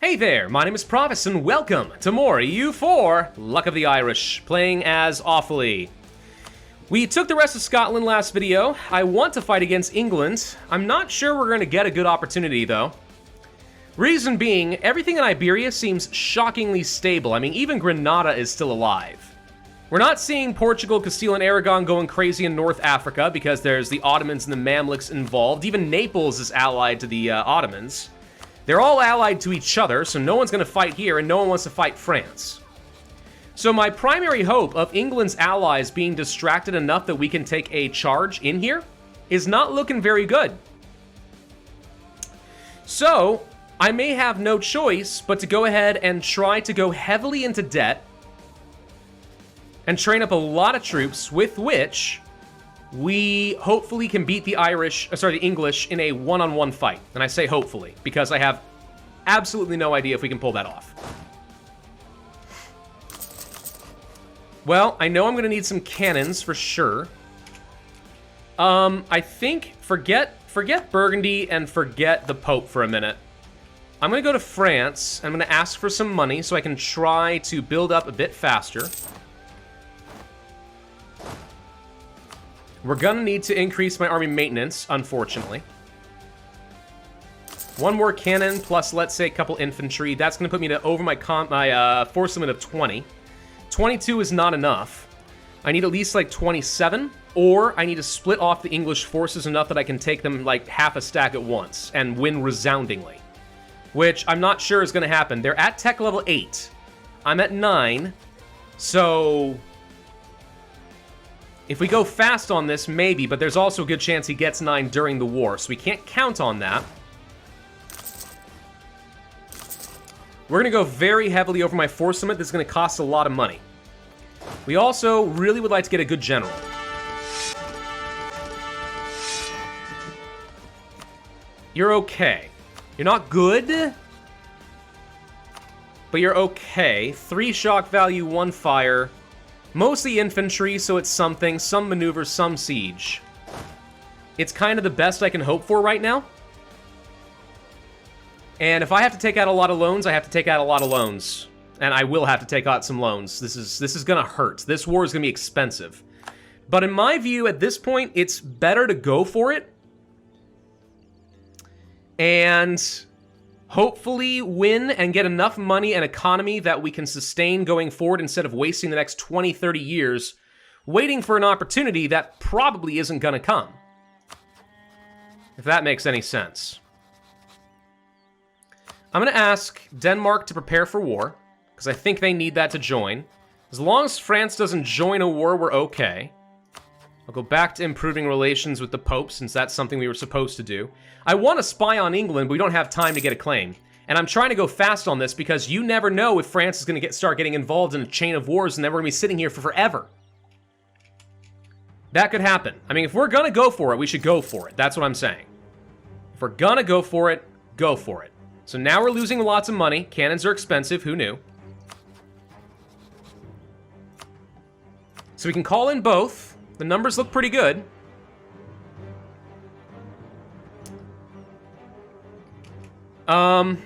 Hey there, my name is Pravus, and welcome to more EU4 Luck of the Irish, playing as Offaly. We took the rest of Scotland last video. I want to fight against England. I'm not sure we're going to get a good opportunity, though. Reason being, everything in Iberia seems shockingly stable. I mean, even Granada is still alive. We're not seeing Portugal, Castile, and Aragon going crazy in North Africa because there's the Ottomans and the Mamluks involved. Even Naples is allied to the Ottomans. They're all allied to each other, so no one's going to fight here, and no one wants to fight France. So my primary hope of England's allies being distracted enough that we can take a charge in here is not looking very good. So I may have no choice but to go ahead and try to go heavily into debt and train up a lot of troops with which we hopefully can beat the English in a one-on-one fight. And I say hopefully, because I have absolutely no idea if we can pull that off. Well, I know I'm going to need some cannons for sure. I think forget Burgundy and forget the Pope for a minute. I'm going to go to France. I'm going to ask for some money so I can try to build up a bit faster. We're gonna need to increase my army maintenance, unfortunately. One more cannon plus, let's say, a couple infantry. That's gonna put me to over my force limit of 20. 22 is not enough. I need at least like 27, or I need to split off the English forces enough that I can take them like half a stack at once and win resoundingly. Which I'm not sure is gonna happen. They're at tech level 8. I'm at 9, so if we go fast on this, maybe, but there's also a good chance he gets 9 during the war, so we can't count on that. We're going to go very heavily over my force limit. This is going to cost a lot of money. We also really would like to get a good general. You're okay. You're not good, but you're okay. 3 shock value, 1 fire. Mostly infantry, so it's something. Some maneuvers, some siege. It's kind of the best I can hope for right now. And if I have to take out a lot of loans, I have to take out a lot of loans. And I will have to take out some loans. This is gonna hurt. This war is gonna be expensive. But in my view, at this point, it's better to go for it. And hopefully win and get enough money and economy that we can sustain going forward instead of wasting the next 20, 30 years waiting for an opportunity that probably isn't going to come. If that makes any sense. I'm going to ask Denmark to prepare for war, because I think they need that to join. As long as France doesn't join a war, we're okay. I'll go back to improving relations with the Pope, since that's something we were supposed to do. I want to spy on England, but we don't have time to get a claim. And I'm trying to go fast on this because you never know if France is going to start getting involved in a chain of wars, and then we're going to be sitting here for forever. That could happen. I mean, if we're going to go for it, we should go for it. That's what I'm saying. If we're going to go for it, go for it. So now we're losing lots of money. Cannons are expensive. Who knew? So we can call in both. The numbers look pretty good. I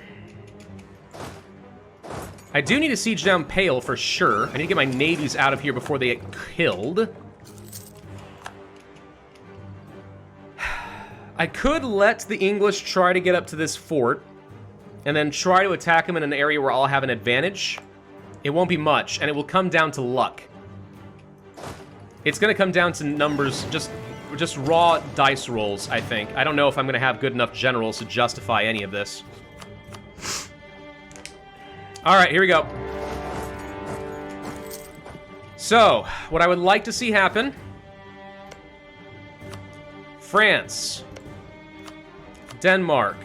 do need to siege down Pale for sure. I need to get my navies out of here before they get killed. I could let the English try to get up to this fort and then try to attack them in an area where I'll have an advantage. It won't be much, and it will come down to luck. It's going to come down to numbers, just raw dice rolls, I think. I don't know if I'm going to have good enough generals to justify any of this. All right, here we go. So, what I would like to see happen. France. Denmark.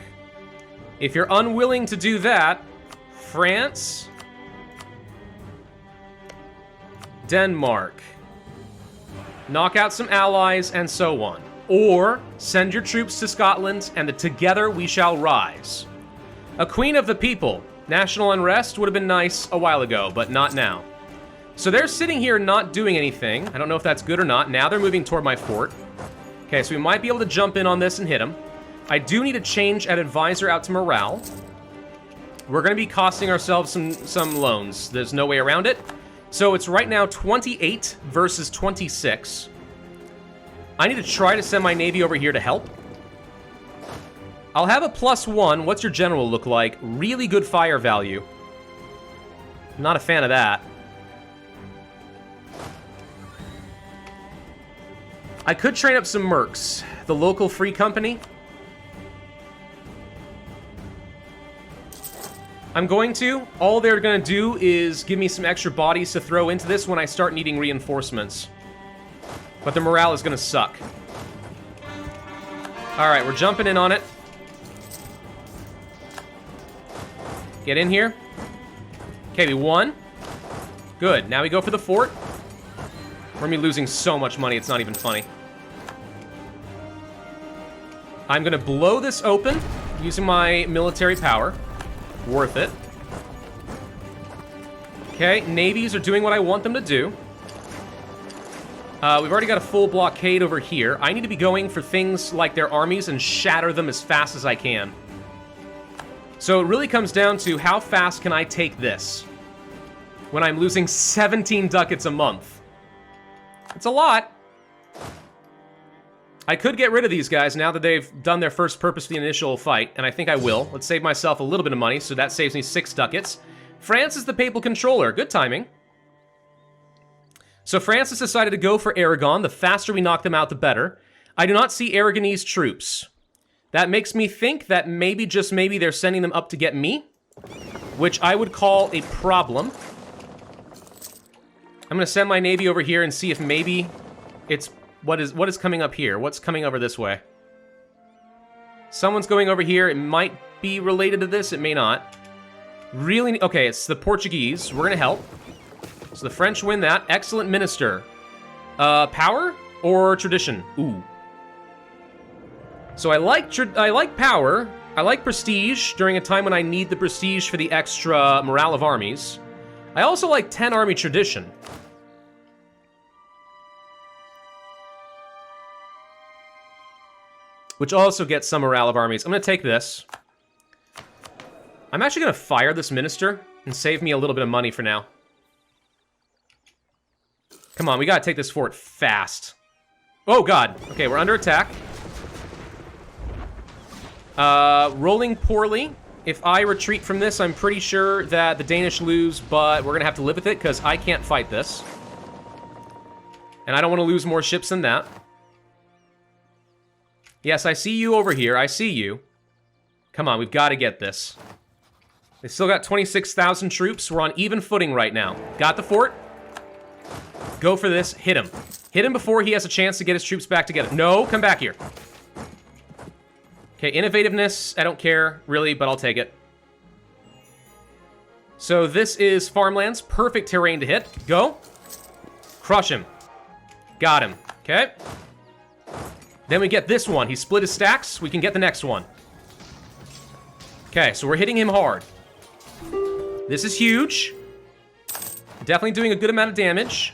If you're unwilling to do that, France. Denmark. Knock out some allies, and so on. Or, send your troops to Scotland, and together we shall rise. A queen of the people. National unrest would have been nice a while ago, but not now. So they're sitting here not doing anything. I don't know if that's good or not. Now they're moving toward my fort. Okay, so we might be able to jump in on this and hit them. I do need to change an advisor out to morale. we're going to be costing ourselves some loans. There's no way around it. So it's right now 28 versus 26. I need to try to send my navy over here to help. I'll have a +1. What's your general look like? Really good fire value. Not a fan of that. I could train up some mercs. The local free company. I'm going to. All they're going to do is give me some extra bodies to throw into this when I start needing reinforcements. But the morale is going to suck. Alright, we're jumping in on it. Get in here. Okay, we won. Good. Now we go for the fort. We're going to be losing so much money, it's not even funny. I'm going to blow this open using my military power. Worth it. Okay, navies are doing what I want them to do. We've already got a full blockade over here. I need to be going for things like their armies and shatter them as fast as I can. So it really comes down to how fast can I take this when I'm losing 17 ducats a month. It's a lot. I could get rid of these guys now that they've done their first purpose for the initial fight, and I think I will. Let's save myself a little bit of money, so that saves me 6 ducats. France is the papal controller. Good timing. So France has decided to go for Aragon. The faster we knock them out, the better. I do not see Aragonese troops. That makes me think that maybe, just maybe, they're sending them up to get me, which I would call a problem. I'm going to send my navy over here and see if maybe it's... What is coming up here? What's coming over this way? Someone's going over here. It might be related to this. It may not. Really? Okay, it's the Portuguese. We're going to help. So the French win that. Excellent minister. Power or tradition? Ooh. So I like power. I like prestige during a time when I need the prestige for the extra morale of armies. I also like 10 army tradition. Which also gets some morale of armies. I'm going to take this. I'm actually going to fire this minister and save me a little bit of money for now. Come on, we got to take this fort fast. Oh, God. Okay, we're under attack. Rolling poorly. If I retreat from this, I'm pretty sure that the Danish lose, but we're going to have to live with it because I can't fight this. And I don't want to lose more ships than that. Yes, I see you over here. I see you. Come on, we've got to get this. They still got 26,000 troops. We're on even footing right now. Got the fort. Go for this. Hit him. Hit him before he has a chance to get his troops back together. No, come back here. Okay, innovativeness. I don't care, really, but I'll take it. So this is farmlands. Perfect terrain to hit. Go. Crush him. Got him. Okay. Then we get this one. He split his stacks. We can get the next one. Okay, so we're hitting him hard. This is huge. Definitely doing a good amount of damage.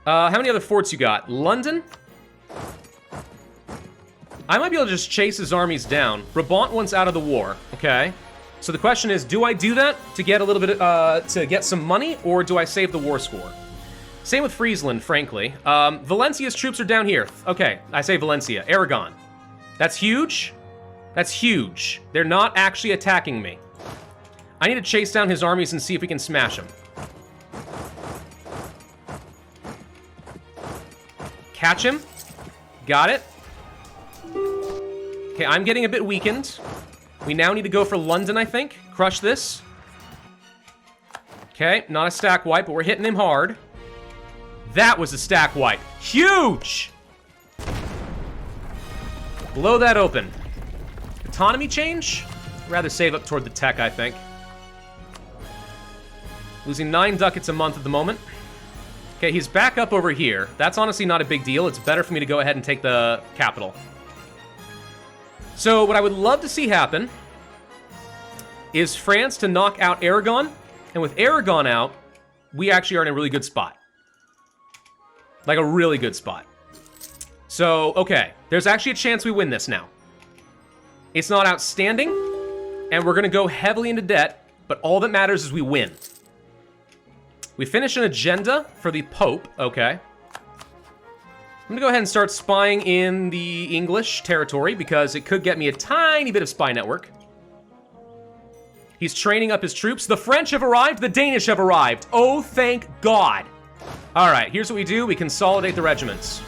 How many other forts you got? London? I might be able to just chase his armies down. Brabant wants out of the war. Okay. So the question is, do I do that to get a little bit, to get some money, or do I save the war score? Same with Friesland, frankly. Valencia's troops are down here. Okay, I say Valencia. Aragon. That's huge. That's huge. They're not actually attacking me. I need to chase down his armies and see if we can smash them. Catch him. Got it. Okay, I'm getting a bit weakened. We now need to go for London, I think. Crush this. Okay, not a stack wipe, but we're hitting him hard. That was a stack wipe. Huge! Blow that open. Autonomy change? I'd rather save up toward the tech, I think. Losing 9 ducats a month at the moment. Okay, he's back up over here. That's honestly not a big deal. It's better for me to go ahead and take the capital. So what I would love to see happen is France to knock out Aragon. And with Aragon out, we actually are in a really good spot. Like a really good spot. So, okay. There's actually a chance we win this now. It's not outstanding. And we're going to go heavily into debt, but all that matters is we win. We finish an agenda for the Pope. Okay. I'm going to go ahead and start spying in the English territory because it could get me a tiny bit of spy network. He's training up his troops. The French have arrived. The Danish have arrived. Oh, thank God. All right, here's what we do. We consolidate the regiments.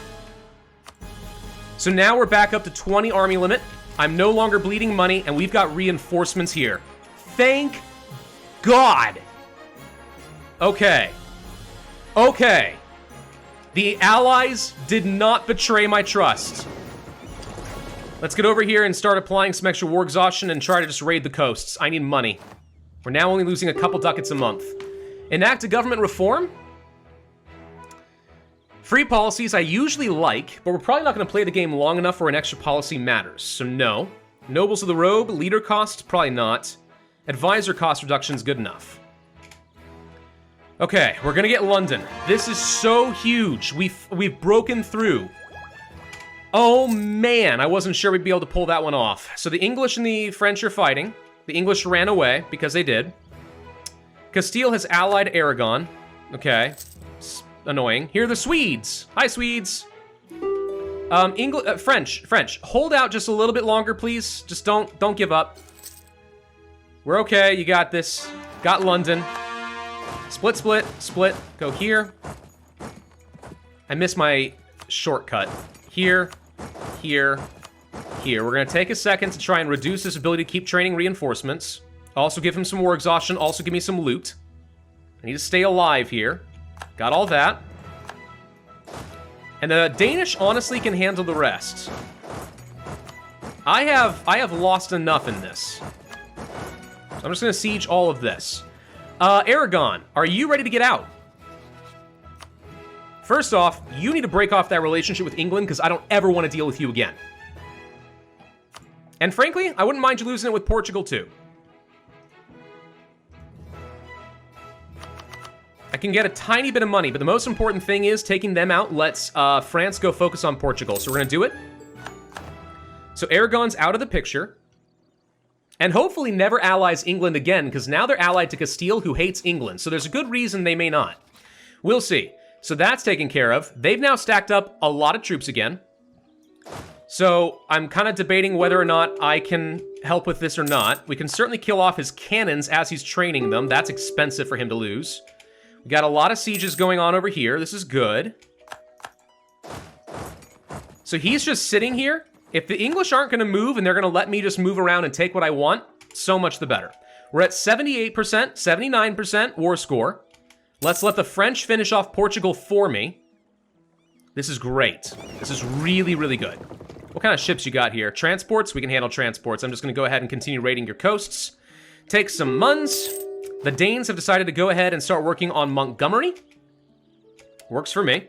So now we're back up to 20 army limit. I'm no longer bleeding money, and we've got reinforcements here. Thank God. Okay. Okay. The Allies did not betray my trust. Let's get over here and start applying some extra war exhaustion and try to just raid the coasts. I need money. We're now only losing a couple ducats a month. Enact a government reform? Free policies I usually like, but we're probably not going to play the game long enough where an extra policy matters, so no. Nobles of the Robe, leader cost, probably not. Advisor cost reduction is good enough. Okay, we're gonna get London. This is so huge. We've broken through. Oh man, I wasn't sure we'd be able to pull that one off. So the English and the French are fighting. The English ran away because they did. Castile has allied Aragon. Okay, it's annoying. Here are the Swedes. Hi, Swedes. French. Hold out just a little bit longer, please. Just don't give up. We're okay. You got this. Got London. Split. Go here. I missed my shortcut. Here. We're gonna take a second to try and reduce his ability to keep training reinforcements. Also give him some war exhaustion. Also give me some loot. I need to stay alive here. Got all that. And the Danish honestly can handle the rest. I have lost enough in this. So I'm just gonna siege all of this. Aragon, are you ready to get out? First off, you need to break off that relationship with England because I don't ever want to deal with you again. And frankly, I wouldn't mind you losing it with Portugal too. I can get a tiny bit of money, but the most important thing is taking them out lets France go focus on Portugal. So we're going to do it. So Aragon's out of the picture. And hopefully never allies England again, because now they're allied to Castile, who hates England. So there's a good reason they may not. We'll see. So that's taken care of. They've now stacked up a lot of troops again. So I'm kind of debating whether or not I can help with this or not. We can certainly kill off his cannons as he's training them. That's expensive for him to lose. We got a lot of sieges going on over here. This is good. So he's just sitting here. If the English aren't going to move and they're going to let me just move around and take what I want, so much the better. We're at 78%, 79% war score. Let's let the French finish off Portugal for me. This is great. This is really, really good. What kind of ships you got here? Transports? We can handle transports. I'm just going to go ahead and continue raiding your coasts. Take some Muns. The Danes have decided to go ahead and start working on Montgomery. Works for me.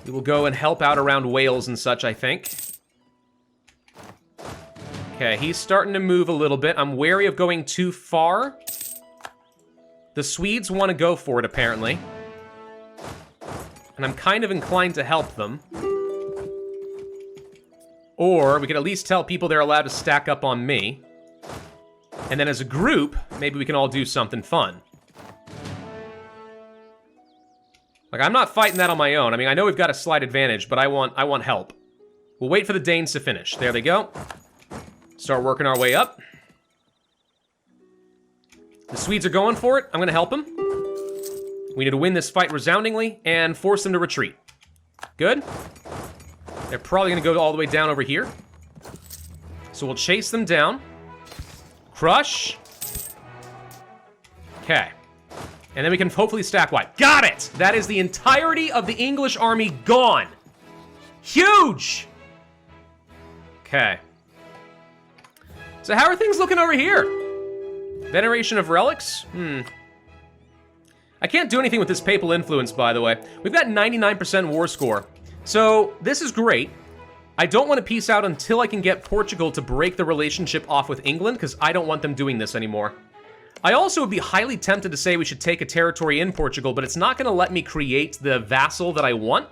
We will go and help out around Wales and such, I think. Okay, he's starting to move a little bit. I'm wary of going too far. The Swedes want to go for it, apparently. And I'm kind of inclined to help them. Or we could at least tell people they're allowed to stack up on me. And then as a group, maybe we can all do something fun. Like, I'm not fighting that on my own. I mean, I know we've got a slight advantage, but I want help. We'll wait for the Danes to finish. There they go. Start working our way up. The Swedes are going for it. I'm going to help them. We need to win this fight resoundingly and force them to retreat. Good. They're probably going to go all the way down over here. So we'll chase them down. Crush. Okay. And then we can hopefully stack wide. Got it! That is the entirety of the English army gone. Huge! Okay. So how are things looking over here? Veneration of relics? I can't do anything with this papal influence, by the way. We've got 99% war score. So this is great. I don't want to peace out until I can get Portugal to break the relationship off with England, because I don't want them doing this anymore. I also would be highly tempted to say we should take a territory in Portugal, but it's not going to let me create the vassal that I want,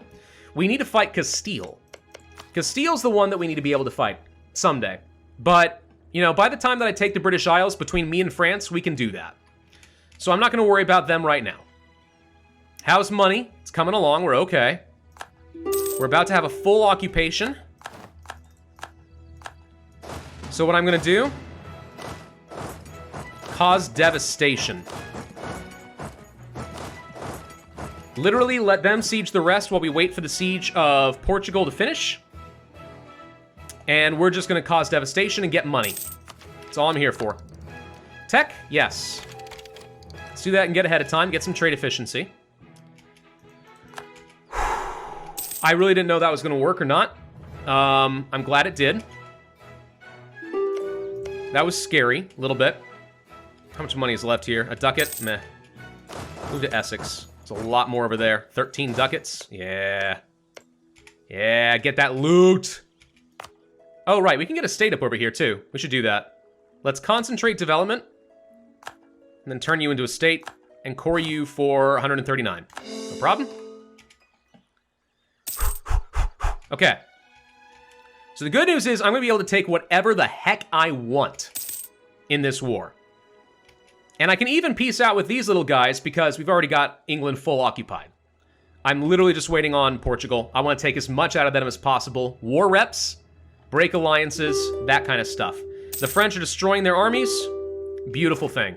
we need to fight Castile. Castile's the one that we need to be able to fight someday. But, you know, by the time that I take the British Isles, between me and France, we can do that. So I'm not going to worry about them right now. How's money? It's coming along. We're okay. We're about to have a full occupation. So what I'm going to do... cause devastation. Literally let them siege the rest while we wait for the siege of Portugal to finish. And we're just going to cause devastation and get money. That's all I'm here for. Tech? Yes. Let's do that and get ahead of time. Get some trade efficiency. I really didn't know that was going to work or not. I'm glad it did. That was scary, a little bit. How much money is left here? A ducat? Meh. Move to Essex. There's a lot more over there. 13 ducats? Yeah. Yeah, get that loot. Oh, right, we can get a state up over here, too. We should do that. Let's concentrate development. And then turn you into a state and core you for 139. No problem. Okay. So the good news is I'm going to be able to take whatever the heck I want in this war. And I can even peace out with these little guys because we've already got England full occupied. I'm literally just waiting on Portugal. I want to take as much out of them as possible. War reps, break alliances, that kind of stuff. The French are destroying their armies. Beautiful thing.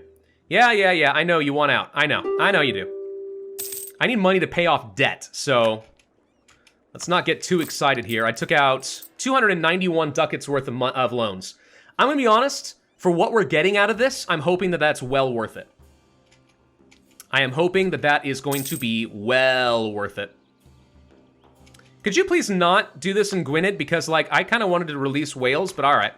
Yeah, I know you want out. I know you do. I need money to pay off debt, so let's not get too excited here. I took out 291 ducats worth of loans. I'm going to be honest, for what we're getting out of this, I'm hoping that that's well worth it. I am hoping that that is going to be well worth it. Could you please not do this in Gwynedd? Because, like, I kind of wanted to release Wales, but all right.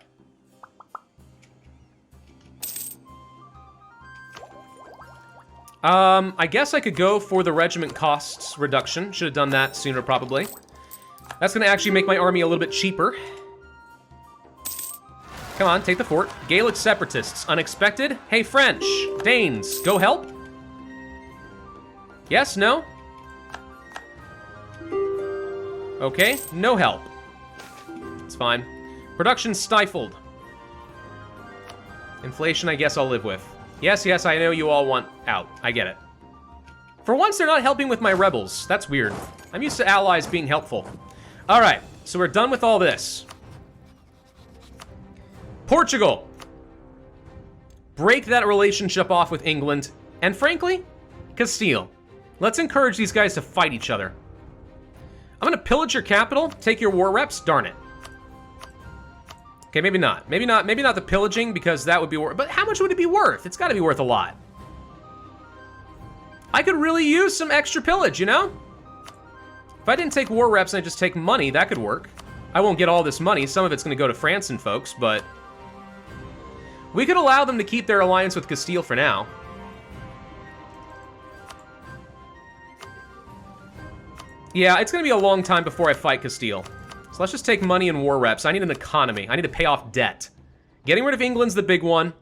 I guess I could go for the regiment costs reduction. Should have done that sooner, probably. That's going to actually make my army a little bit cheaper. Come on, take the fort. Gaelic separatists, unexpected. Hey, French, Danes, go help. Yes, no? Okay, no help. It's fine. Production stifled. Inflation, I guess I'll live with. Yes, I know you all want out. I get it. For once, they're not helping with my rebels. That's weird. I'm used to allies being helpful. All right, so we're done with all this. Portugal. Break that relationship off with England. And frankly, Castile. Let's encourage these guys to fight each other. I'm going to pillage your capital, take your war reps. Darn it. Okay, maybe not. Maybe not the pillaging, because that would be worth. But how much would it be worth? It's got to be worth a lot. I could really use some extra pillage, you know? If I didn't take war reps and I just take money, that could work. I won't get all this money. Some of it's going to go to France and folks, but we could allow them to keep their alliance with Castile for now. Yeah, it's going to be a long time before I fight Castile. So let's just take money and war reps. I need an economy. I need to pay off debt. Getting rid of England's the big one.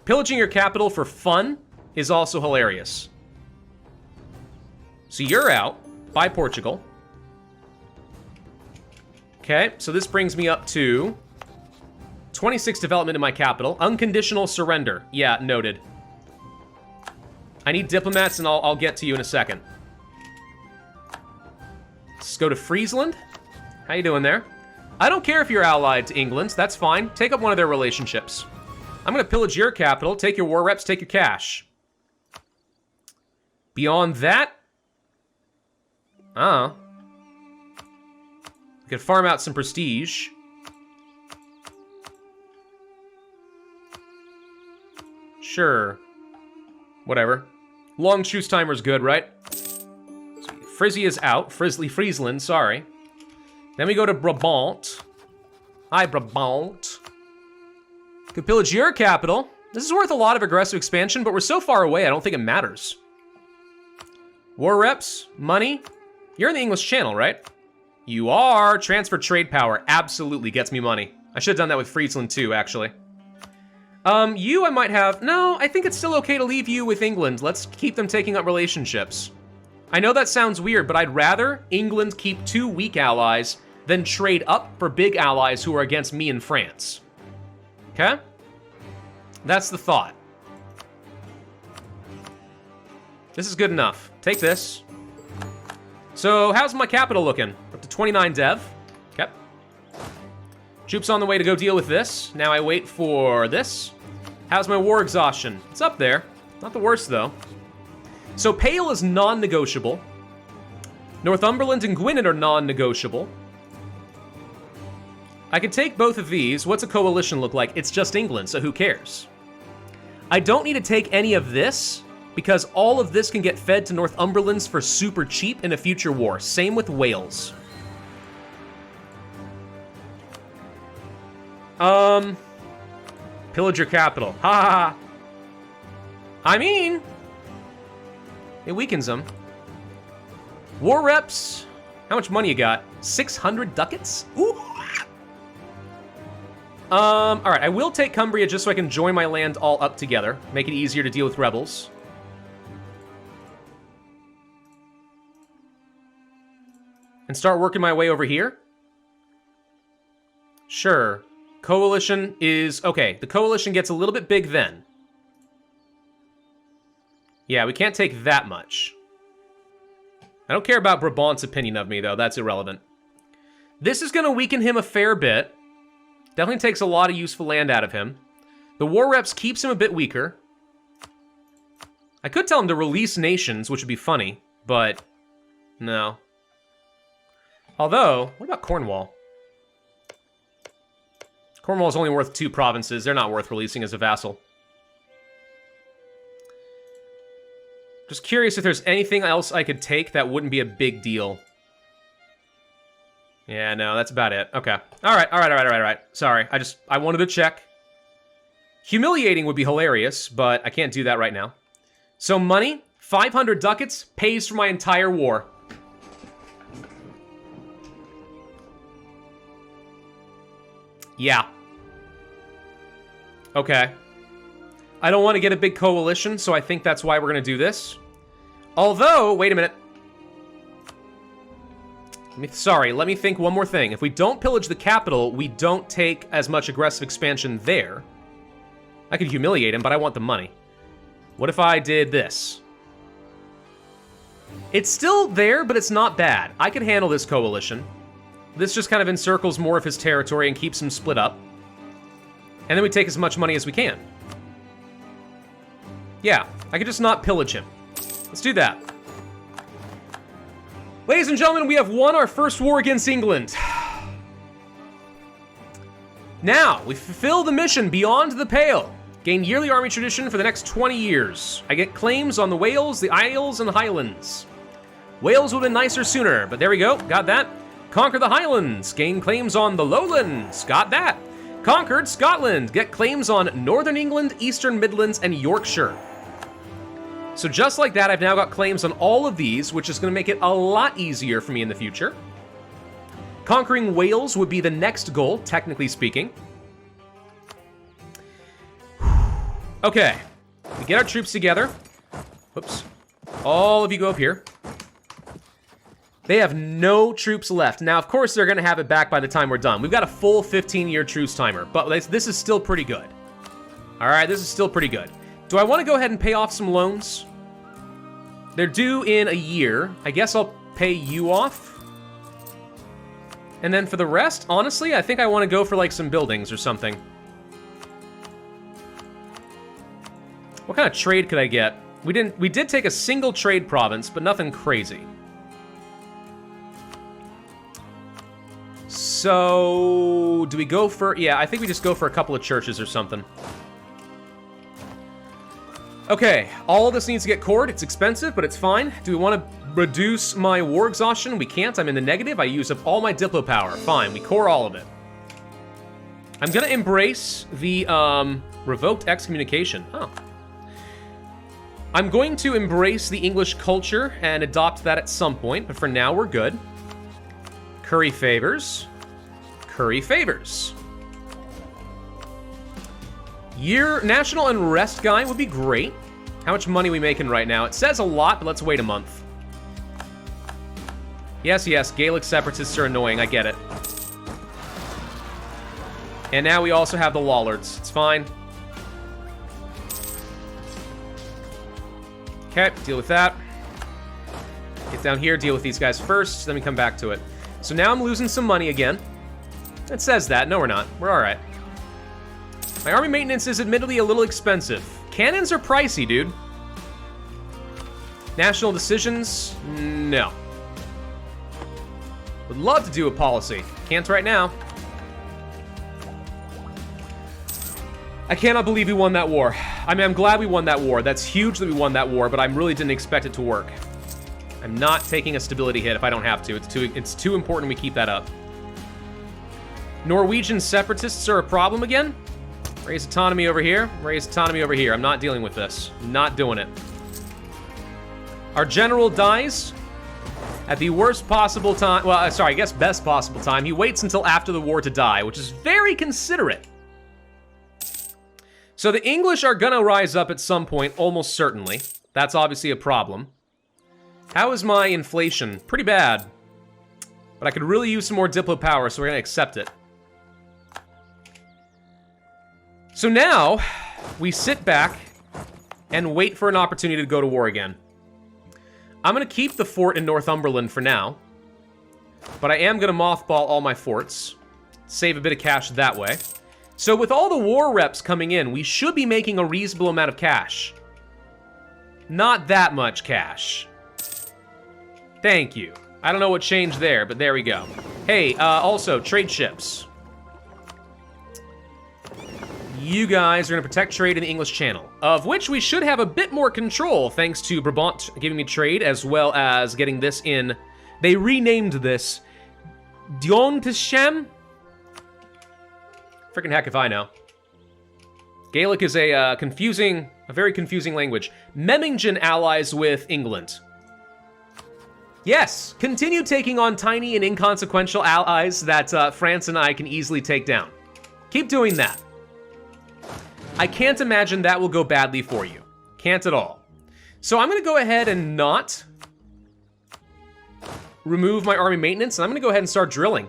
Pillaging your capital for fun is also hilarious. So you're out. By Portugal. Okay, so this brings me up to 26 development in my capital. Unconditional surrender. Yeah, noted. I need diplomats, and I'll get to you in a second. Let's go to Friesland. How you doing there? I don't care if you're allied to England. That's fine. Take up one of their relationships. I'm going to pillage your capital, take your war reps, take your cash. Beyond that, we could farm out some prestige. Sure. Whatever. Long truce timer's good, right? Frizzy is out. Friesland, sorry. Then we go to Brabant. Hi, Brabant. Could pillage your capital. This is worth a lot of aggressive expansion, but we're so far away, I don't think it matters. War reps, money. You're in the English Channel, right? You are. Transfer trade power absolutely gets me money. I should have done that with Friesland too, actually. You I might have... No, I think it's still okay to leave you with England. Let's keep them taking up relationships. I know that sounds weird, but I'd rather England keep 2 weak allies than trade up for big allies who are against me and France. Okay? That's the thought. This is good enough. Take this. So, how's my capital looking? Up to 29 dev. Okay. Troops on the way to go deal with this. Now I wait for this. How's my war exhaustion? It's up there. Not the worst, though. So, Pale is non-negotiable. Northumberland and Gwynedd are non-negotiable. I could take both of these. What's a coalition look like? It's just England, so who cares? I don't need to take any of this, because all of this can get fed to Northumberlands for super cheap in a future war. Same with Wales. Pillage your capital. Ha ha ha. I mean, it weakens them. War reps. How much money you got? 600 ducats? Ooh. All right, I will take Cumbria just so I can join my land all up together. Make it easier to deal with rebels. And start working my way over here? Sure. Coalition is... Okay, the coalition gets a little bit big then. Yeah, we can't take that much. I don't care about Brabant's opinion of me, though. That's irrelevant. This is going to weaken him a fair bit. Definitely takes a lot of useful land out of him. The war reps keeps him a bit weaker. I could tell him to release nations, which would be funny, but no. Although, what about Cornwall? Cornwall is only worth 2 provinces. They're not worth releasing as a vassal. Just curious if there's anything else I could take that wouldn't be a big deal. Yeah, no, that's about it. Okay. All right. Sorry, I wanted to check. Humiliating would be hilarious, but I can't do that right now. So money, 500 ducats, pays for my entire war. Yeah. Okay. I don't want to get a big coalition, so I think that's why we're going to do this. Although, wait a minute. Let me think one more thing. If we don't pillage the capital, we don't take as much aggressive expansion there. I could humiliate him, but I want the money. What if I did this? It's still there, but it's not bad. I could handle this coalition. This just kind of encircles more of his territory and keeps him split up. And then we take as much money as we can. Yeah, I could just not pillage him. Let's do that. Ladies and gentlemen, we have won our first war against England. Now, we fulfill the mission beyond the Pale. Gain yearly army tradition for the next 20 years. I get claims on the Wales, the Isles, and the Highlands. Wales would have been nicer sooner, but there we go, got that. Conquer the Highlands, gain claims on the Lowlands, got that. Conquered Scotland, get claims on Northern England, Eastern Midlands, and Yorkshire. So just like that, I've now got claims on all of these, which is going to make it a lot easier for me in the future. Conquering Wales would be the next goal, technically speaking. Okay, we get our troops together. Whoops. All of you go up here. They have no troops left. Now, of course, they're going to have it back by the time we're done. We've got a full 15-year truce timer, but this is still pretty good. All right, this is still pretty good. Do I want to go ahead and pay off some loans? They're due in a year. I guess I'll pay you off. And then for the rest, honestly, I think I want to go for like some buildings or something. What kind of trade could I get? We did take a single trade province, but nothing crazy. So, do we go for... Yeah, I think we just go for a couple of churches or something. Okay, all of this needs to get cored. It's expensive, but it's fine. Do we want to reduce my war exhaustion? We can't. I'm in the negative. I use up all my Diplo power. Fine, we core all of it. I'm going to embrace the revoked excommunication. Oh. I'm going to embrace the English culture and adopt that at some point, but for now, we're good. Curry favors. Curry favors. Year National Unrest guy would be great. How much money are we making right now? It says a lot, but let's wait a month. Yes, yes, Gaelic separatists are annoying. I get it. And now we also have the Lollards. It's fine. Okay, deal with that. Get down here, deal with these guys first, then we come back to it. So now I'm losing some money again. It says that. No, we're not. We're alright. My army maintenance is admittedly a little expensive. Cannons are pricey, dude. National decisions? No. Would love to do a policy. Can't right now. I cannot believe we won that war. I mean, I'm glad we won that war. That's huge that we won that war, but I really didn't expect it to work. I'm not taking a stability hit if I don't have to. It's too important we keep that up. Norwegian separatists are a problem again? Raise autonomy over here. Raise autonomy over here. I'm not dealing with this. Not doing it. Our general dies at the worst possible time. Well, sorry, I guess best possible time. He waits until after the war to die, which is very considerate. So the English are gonna rise up at some point, almost certainly. That's obviously a problem. How is my inflation? Pretty bad. But I could really use some more Diplo power, so we're gonna accept it. So now, we sit back and wait for an opportunity to go to war again. I'm gonna keep the fort in Northumberland for now. But I am gonna mothball all my forts. Save a bit of cash that way. So with all the war reps coming in, we should be making a reasonable amount of cash. Not that much cash. Thank you. I don't know what changed there, but there we go. Hey, also, trade ships. You guys are going to protect trade in the English Channel, of which we should have a bit more control thanks to Brabant giving me trade, as well as getting this in. They renamed this Diontishem. Freaking heck if I know. Gaelic is a very confusing language. Memmingen allies with England. Yes, continue taking on tiny and inconsequential allies that France and I can easily take down. Keep doing that. I can't imagine that will go badly for you. Can't at all. So I'm going to go ahead and not remove my army maintenance, and I'm going to go ahead and start drilling.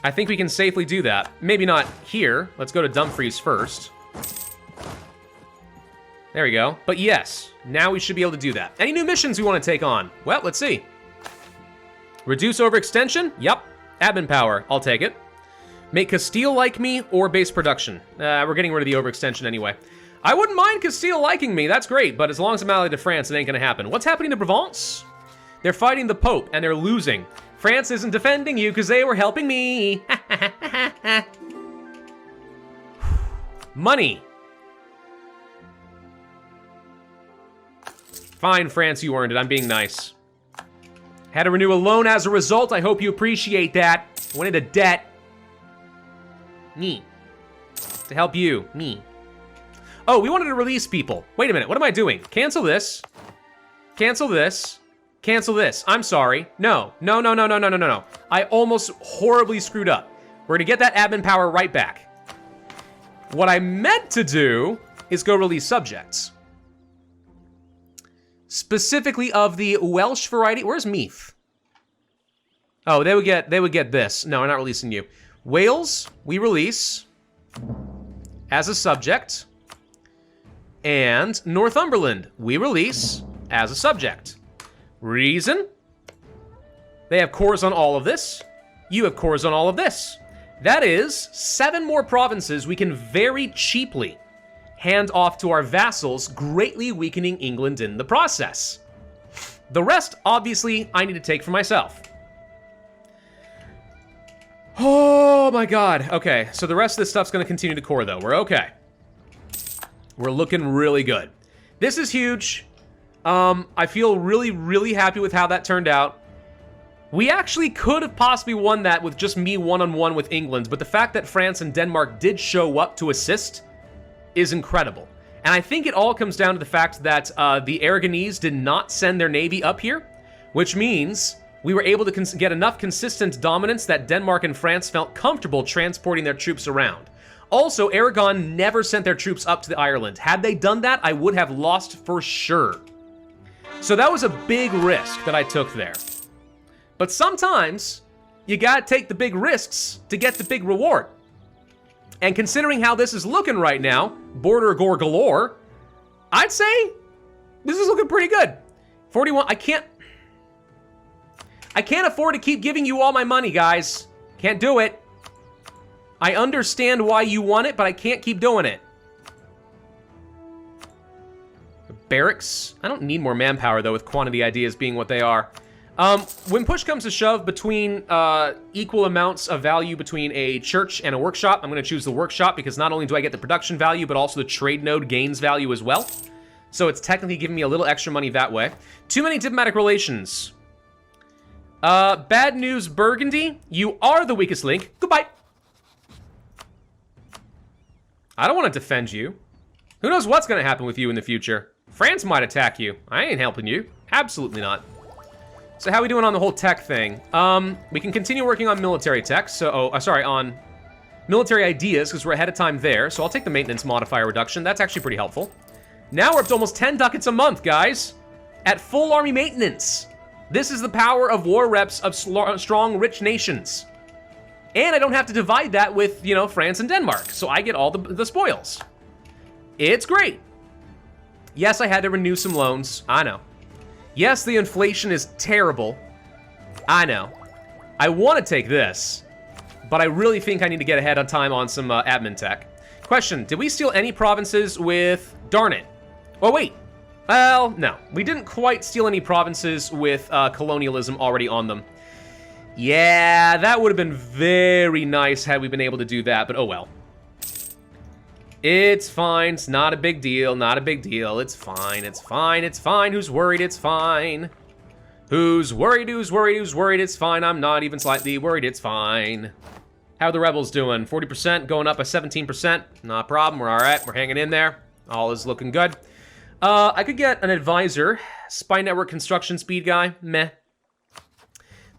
I think we can safely do that. Maybe not here. Let's go to Dumfries first. There we go. But yes, now we should be able to do that. Any new missions we want to take on? Well, let's see. Reduce overextension? Yep. Admin power. I'll take it. Make Castile like me or base production. We're getting rid of the overextension anyway. I wouldn't mind Castile liking me. That's great. But as long as I'm allied to France, it ain't going to happen. What's happening to Provence? They're fighting the Pope, and they're losing. France isn't defending you because they were helping me. Money. Fine, France, you earned it. I'm being nice. Had to renew a loan as a result. I hope you appreciate that. Went into debt. Me. To help you. Me. Oh, we wanted to release people. Wait a minute. What am I doing? Cancel this. Cancel this. Cancel this. I'm sorry. No. No, no, no, no, no, no, no, no. I almost horribly screwed up. We're gonna get that admin power right back. What I meant to do is go release subjects. Specifically of the Welsh variety. Where's Meath? Oh, they would get this. No, we're not releasing you. Wales, we release as a subject. And Northumberland, we release as a subject. Reason? They have cores on all of this. You have cores on all of this. That is 7 more provinces we can very cheaply hand off to our vassals, greatly weakening England in the process. The rest, obviously, I need to take for myself. Oh my god. Okay, so the rest of this stuff's going to continue to core, though. We're okay. We're looking really good. This is huge. I feel really, really happy with how that turned out. We actually could have possibly won that with just me one-on-one with England, but the fact that France and Denmark did show up to assist is incredible. And I think it all comes down to the fact that the Aragonese did not send their navy up here, which means we were able to get enough consistent dominance that Denmark and France felt comfortable transporting their troops around. Also, Aragon never sent their troops up to the Ireland. Had they done that, I would have lost for sure. So that was a big risk that I took there. But sometimes you gotta take the big risks to get the big reward. And considering how this is looking right now, border gore galore, I'd say this is looking pretty good. 41, I can't afford to keep giving you all my money, guys. Can't do it. I understand why you want it, but I can't keep doing it. Barracks. I don't need more manpower, though, with quantity ideas being what they are. When push comes to shove between equal amounts of value between a church and a workshop, I'm going to choose the workshop because not only do I get the production value, but also the trade node gains value as well. So it's technically giving me a little extra money that way. Too many diplomatic relations. Bad news, Burgundy. You are the weakest link. Goodbye. I don't want to defend you. Who knows what's going to happen with you in the future? France might attack you. I ain't helping you. Absolutely not. So how are we doing on the whole tech thing? We can continue working on military tech. So, on military ideas, because we're ahead of time there. So I'll take the maintenance modifier reduction. That's actually pretty helpful. Now we're up to almost 10 ducats a month, guys. At full army maintenance. This is the power of war reps of strong, rich nations. And I don't have to divide that with, you know, France and Denmark. So I get all the spoils. It's great. Yes, I had to renew some loans. I know. Yes, the inflation is terrible. I know. I want to take this, but I really think I need to get ahead on time on some admin tech. Question, did we steal any provinces with... Darn it. Oh, wait. Well, no. We didn't quite steal any provinces with colonialism already on them. Yeah, that would have been very nice had we been able to do that, but oh well. It's fine. It's not a big deal. Not a big deal. It's fine. It's fine. It's fine. Who's worried? It's fine. Who's worried? Who's worried? Who's worried? It's fine. I'm not even slightly worried. It's fine. How are the rebels doing? 40%, going up by 17%. Not a problem. We're all right. We're hanging in there. All is looking good. I could get an advisor. Spy network construction speed guy. Meh.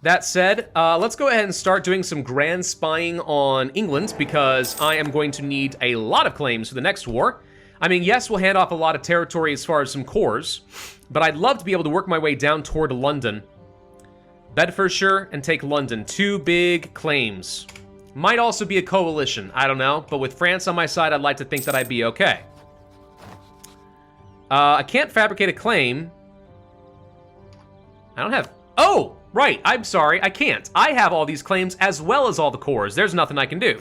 That said, let's go ahead and start doing some grand spying on England because I am going to need a lot of claims for the next war. I mean, yes, we'll hand off a lot of territory as far as some cores, but I'd love to be able to work my way down toward London. Bedfordshire and take London. 2 big claims. Might also be a coalition, I don't know, but with France on my side, I'd like to think that I'd be okay. I can't fabricate a claim. I don't have... Oh! Right, I'm sorry, I can't. I have all these claims as well as all the cores. There's nothing I can do.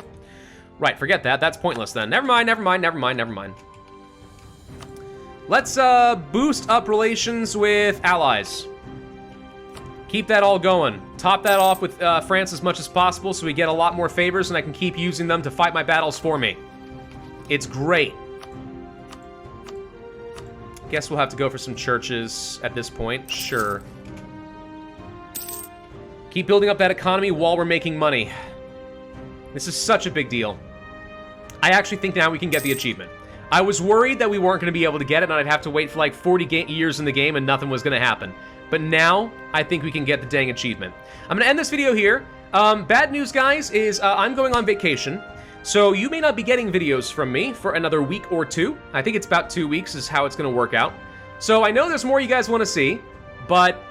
Right, forget that. That's pointless then. Never mind, never mind, never mind, never mind. Let's boost up relations with allies. Keep that all going. Top that off with France as much as possible so we get a lot more favors and I can keep using them to fight my battles for me. It's great. Guess we'll have to go for some churches at this point. Sure. Keep building up that economy while we're making money. This is such a big deal. I actually think now we can get the achievement. I was worried that we weren't going to be able to get it and I'd have to wait for like 40 years in the game and nothing was going to happen. But now, I think we can get the dang achievement. I'm going to end this video here. Bad news, guys, is I'm going on vacation. So you may not be getting videos from me for another week or 2. I think it's about 2 weeks is how it's going to work out. So I know there's more you guys want to see, but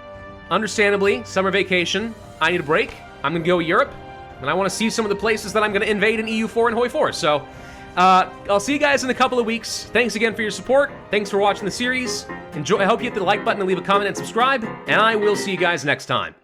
understandably, summer vacation, I need a break. I'm going to go to Europe, and I want to see some of the places that I'm going to invade in EU4 and HOI4. So I'll see you guys in a couple of weeks. Thanks again for your support. Thanks for watching the series. Enjoy. I hope you hit the like button and leave a comment and subscribe, and I will see you guys next time.